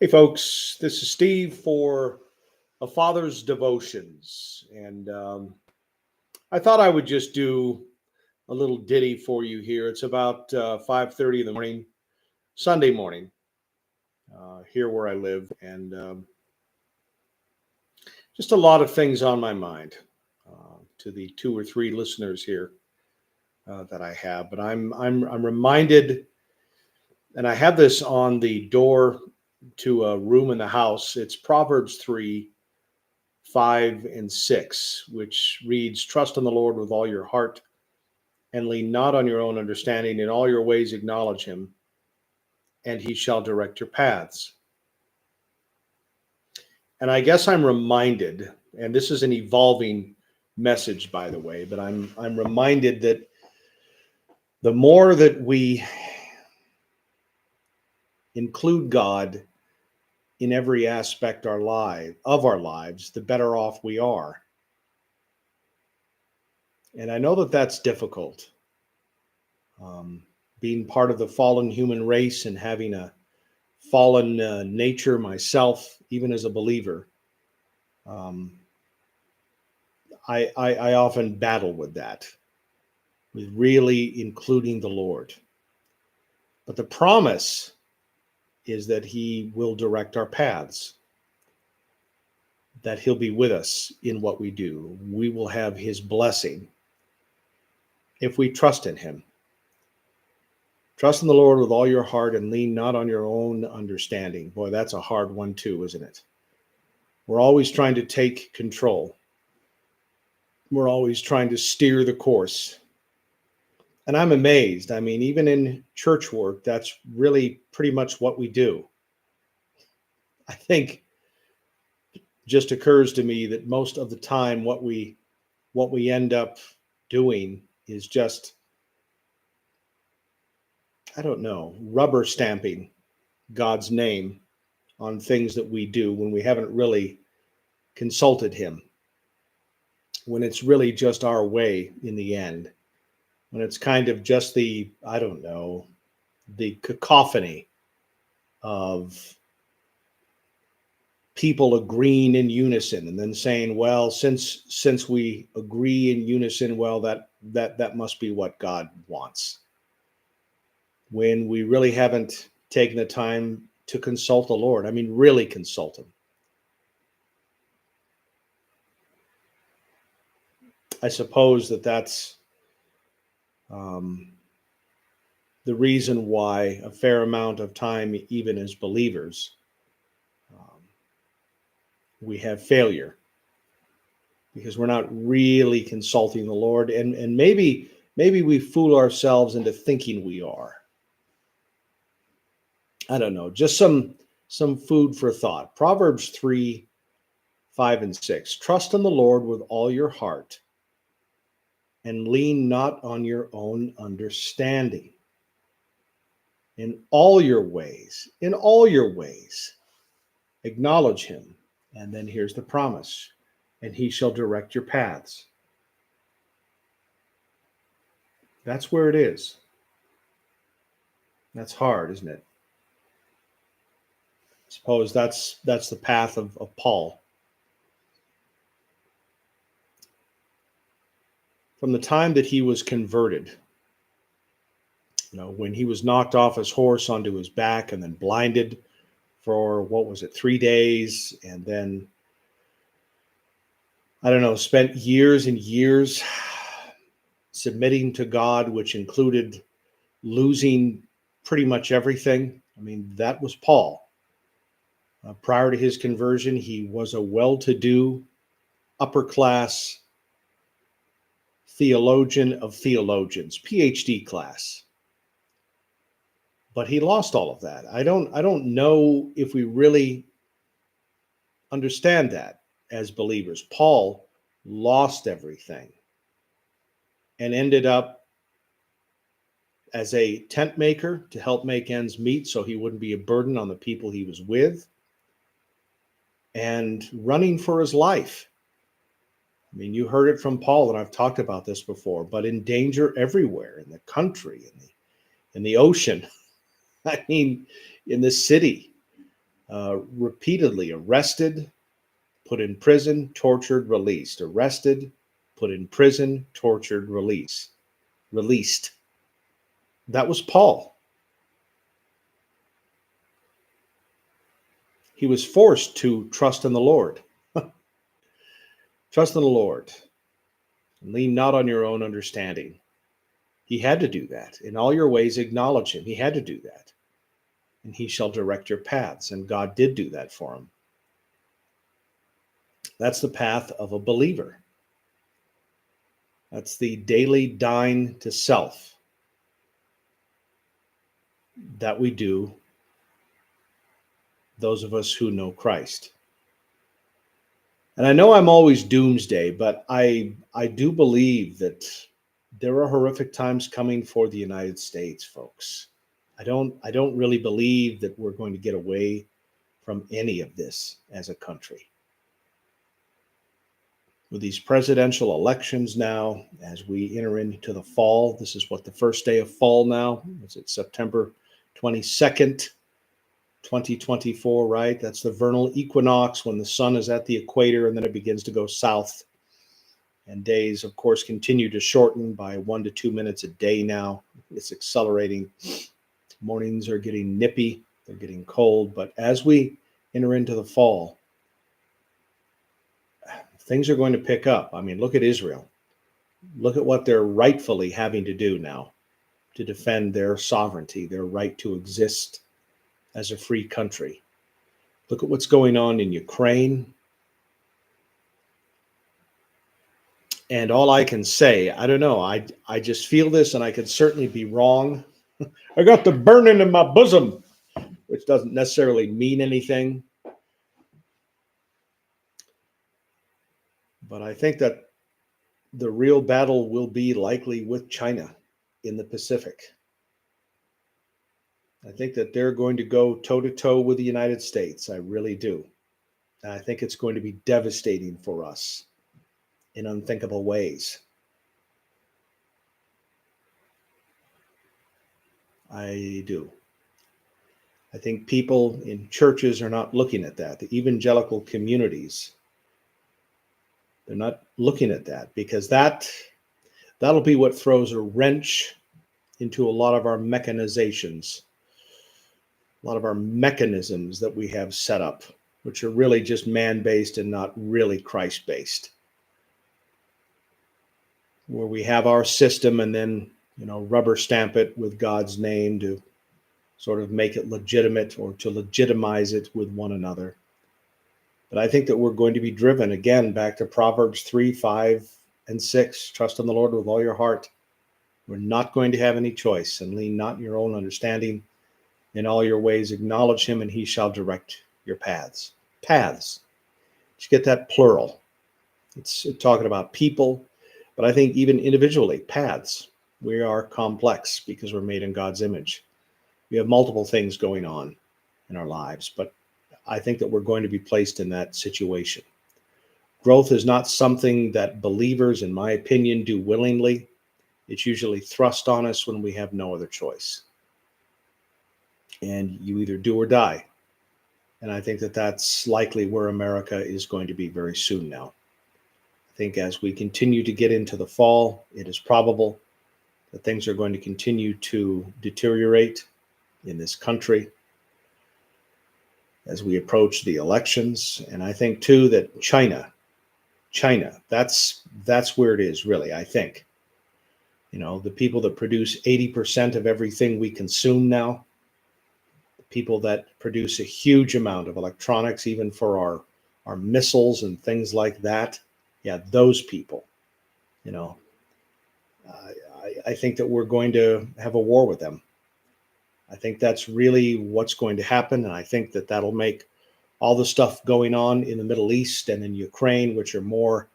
Hey, folks, this is Steve for A Father's Devotions. And I thought I would just do a little ditty for you here. It's about 5:30 in the morning, Sunday morning, here where I live. And just a lot of things on my mind to the two or three listeners here that I have. But I'm reminded, and I have this on the door to a room in the house. It's Proverbs 3, 5 and 6, which reads, "Trust in the Lord with all your heart and lean not on your own understanding. In all your ways acknowledge him, and he shall direct your paths." And I guess I'm reminded, and this is an evolving message, by the way, but I'm reminded that the more that we include God in every aspect of our lives, the better off we are. And I know that that's difficult. Being part of the fallen human race and having a fallen nature myself, even as a believer, um, I often battle with that, with really including the Lord. But the promise is that he will direct our paths, that he'll be with us in what we do. We will have his blessing if we trust in him. Trust in the Lord with all your heart and lean not on your own understanding. Boy, that's a hard one too, isn't it? We're always trying to take control. We're always trying to steer the course. And I'm amazed. I mean, even in church work, that's really pretty much what we do. I think it just occurs to me that most of the time what we end up doing is just, I don't know, rubber stamping God's name on things that we do when we haven't really consulted him, when it's really just our way in the end, when it's kind of just the, I don't know, the cacophony of people agreeing in unison and then saying, well, since we agree in unison, well, that must be what God wants, when we really haven't taken the time to consult the Lord. I mean, really consult him. I suppose that's the reason why a fair amount of time, even as believers, we have failure, because we're not really consulting the Lord, and maybe we fool ourselves into thinking we are. I don't know, just some food for thought. Proverbs 3, 5 and 6. Trust in the Lord with all your heart and lean not on your own understanding. In all your ways, acknowledge him. And then here's the promise, and he shall direct your paths. That's where it is. That's hard, isn't it? I suppose that's the path of Paul. From the time that he was converted, when he was knocked off his horse onto his back and then blinded for, 3 days, and then, I don't know, spent years and years submitting to God, which included losing pretty much everything. I mean, that was Paul. Prior to his conversion, he was a well-to-do, upper-class theologian of theologians, PhD class. But he lost all of that. I don't know if we really understand that as believers. Paul lost everything and ended up as a tent maker to help make ends meet so he wouldn't be a burden on the people he was with, and running for his life. I mean, you heard it from Paul, and I've talked about this before, but in danger everywhere, in the country, in the ocean, I mean, in the city. repeatedly arrested, put in prison, tortured, released, arrested, put in prison, tortured, released. That was Paul. He was forced to trust in the Lord. Trust in the Lord and lean not on your own understanding. He had to do that. In all your ways, acknowledge him. He had to do that. And he shall direct your paths. And God did do that for him. That's the path of a believer. That's the daily dying to self that we do, those of us who know Christ. And I know I'm always doomsday, but I do believe that there are horrific times coming for the United States, folks. I don't really believe that we're going to get away from any of this as a country. With these presidential elections now, as we enter into the fall, this is what, the first day of fall now? Is it September 22nd, 2024, right? That's the vernal equinox, when the sun is at the equator and then it begins to go south. And days, of course, continue to shorten by 1 to 2 minutes a day now. It's accelerating. Mornings are getting nippy, they're getting cold. But as we enter into the fall, things are going to pick up. I mean, look at Israel. Look at what they're rightfully having to do now to defend their sovereignty, their right to exist as a free country. Look at what's going on in Ukraine. And all I can say, I don't know, I just feel this, and I could certainly be wrong. I got the burning in my bosom, which doesn't necessarily mean anything. But I think that the real battle will be likely with China in the Pacific. I think that they're going to go toe to toe with the United States. I really do. And I think it's going to be devastating for us in unthinkable ways. I do. I think people in churches are not looking at that. The evangelical communities, they're not looking at that, because that'll be what throws a wrench into a lot of our mechanizations, a lot of our mechanisms that we have set up, which are really just man-based and not really Christ-based. Where we have our system and then, rubber stamp it with God's name to sort of make it legitimate or to legitimize it with one another. But I think that we're going to be driven again back to Proverbs 3, 5, and 6. Trust in the Lord with all your heart. We're not going to have any choice, and lean not in your own understanding. In all your ways acknowledge him, and he shall direct your paths. Paths. Did you get that? Plural. It's talking about people, but I think even individually, paths. We are complex because we're made in God's image. We have multiple things going on in our lives, but I think that we're going to be placed in that situation. Growth is not something that believers, in my opinion, do willingly. It's usually thrust on us when we have no other choice. And you either do or die. And I think that that's likely where America is going to be very soon now. I think as we continue to get into the fall, it is probable that things are going to continue to deteriorate in this country as we approach the elections. And I think too that China, that's where it is really, I think. The people that produce 80% of everything we consume now, the people that produce a huge amount of electronics, even for our missiles and things like that. Yeah, those people, I think that we're going to have a war with them. I think that's really what's going to happen. And I think that that'll make all the stuff going on in the Middle East and in Ukraine, which are more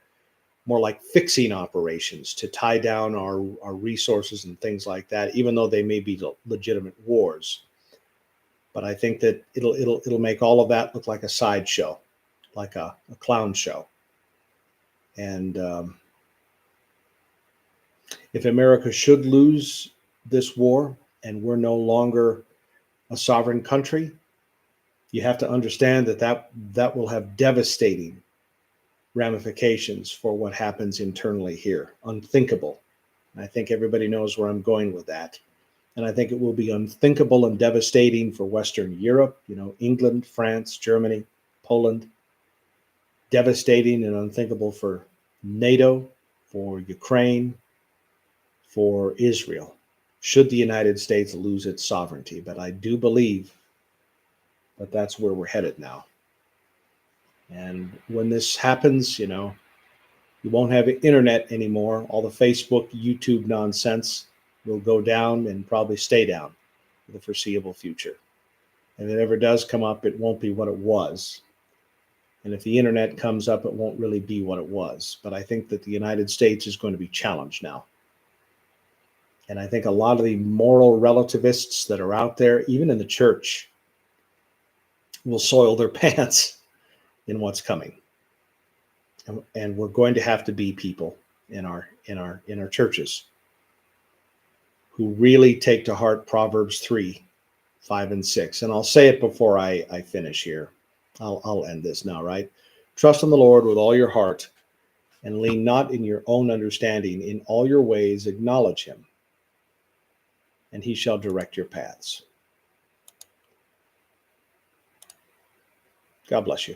like fixing operations to tie down our resources and things like that, even though they may be legitimate wars. But I think that it'll make all of that look like a sideshow, like a clown show. And if America should lose this war and we're no longer a sovereign country, you have to understand that will have devastating ramifications for what happens internally here. Unthinkable. And I think everybody knows where I'm going with that. And I think it will be unthinkable and devastating for Western Europe, England, France, Germany, Poland. Devastating and unthinkable for NATO, for Ukraine, for Israel, should the United States lose its sovereignty. But I do believe that that's where we're headed now. And when this happens, you won't have internet anymore. All the Facebook, YouTube nonsense will go down and probably stay down for the foreseeable future. And if it ever does come up, it won't be what it was. And if the internet comes up, it won't really be what it was. But I think that the United States is going to be challenged now. And I think a lot of the moral relativists that are out there, even in the church, will soil their pants in what's coming. And we're going to have to be people in our churches who really take to heart Proverbs 3, 5, and 6. And I'll say it before I finish here. I'll end this now, right? Trust in the Lord with all your heart and lean not in your own understanding. In all your ways acknowledge him, and he shall direct your paths. God bless you.